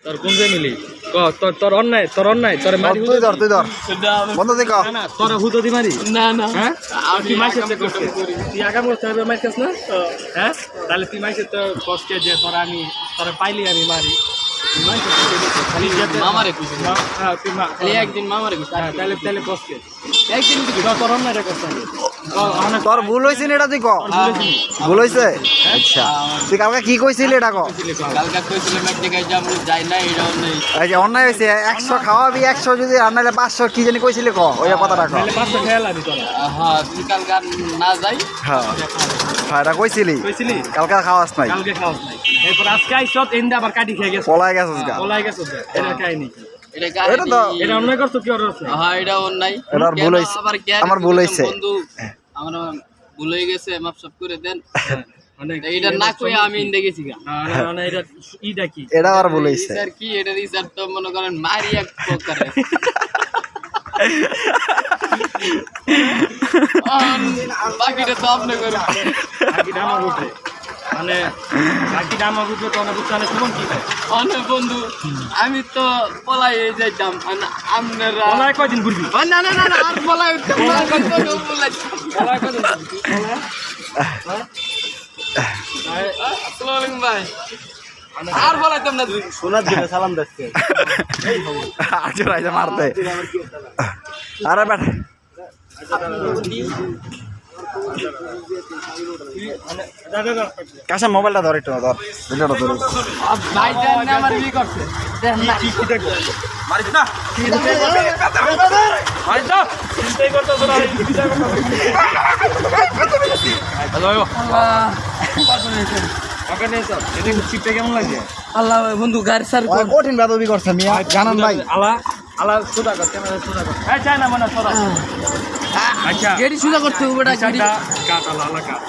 তোর কোন যে মিলি ক তোর অন্যায় তোর মারি তুই ধর বন্ধ দে ক না তোর হুতো দি মারি না না হ্যাঁ তুই মাইকে চেক করছিস তুই আগাম করতে হবে মাইকাস না হ্যাঁ তাহলে তুই মাইকে তো কষ্টে যে তোর পাইলি আমি মারি খালি মামারে কইছিস হ্যাঁ তুই মা খালি একদিন মামারে কইছিস তাহলে কষ্টে একদিন তোর অন্যায়টা করতে হবে তোর ভুল হয়েছে এটা তুই ক ভুল হয়েছে আচ্ছা তুই কালকে কি কইছিলি এটা ক কালকা কইছিলাম এক জায়গায় যাবো যাই না এটাও নেই এই যে অন্যায় হয়েছে 100 খাওয়াবি 100 যদি আর নাহলে 500 কি জানি কইছিলি ক ওই কথাটা ক তাহলে 500 খেয়াল আমি তোরা হ্যাঁ তুই কালকা না যাই হ্যাঁ হ্যাঁ এটা কইছিলি কালকে খাওয়াস নাই কালকে খাওয়াস নাই এরপর আজকে আইছত এন্ডা আবার কাটি খেয়ে গেছে পলাই গেছিস গা পলাই গেছে এটা কাহিনী কি এটা তো এটা অন্যায় করছো কি আর আছে হ্যাঁ এটা অন্যায় এটার ভুল হইছে আমার ভুল হইছে বন্ধু আমার ভুল হয়ে গেছে মাফ সব করে দেন এটা না কই আমি ইন্দে গেছি গা না এটা ইটা কি এটা আর ভুল হইছে স্যার কি এটা স্যার তো মনে করেন মারি এক প্রকারে বাকিটা তো আপনি করেন বাকিটা আমার উপরে মানে বাকিটা আমার উপরে তো অনেক উচ্চারণে শুনুন কি অনেক বন্ধু আমি তো পলাই যাইতাম আপনারা পলাই কয়দিন ঘুরবি না না না আর পলাই পলাই কয়দিন আসসালামু আলাইকুম ভাই আর বলাইতাম না তুই সোনার দিকে সালাম দিচ্ছে আজ রাইতে মারতে আরে বেটা কাছে মোবাইলটা ধর একটু ধর ভিডিওটা ধর ভাই জান আমার কি করছে দেখ না কি দেখো মারিস না মারিস না চিন্তাই করতে তোরা চিন্তা করতে হ্যালো কেমন লাগে আল্লাহ বন্ধু গাড়ি সার কঠিন বেদবি করছে মিয়া জানান ভাই আলা আলা সুদা কর ক্যামেরা সুদা কর এই চাই না মানে সরা আচ্ছা গেড়ি সুদা করতে হবে কাট আলা আলা কাট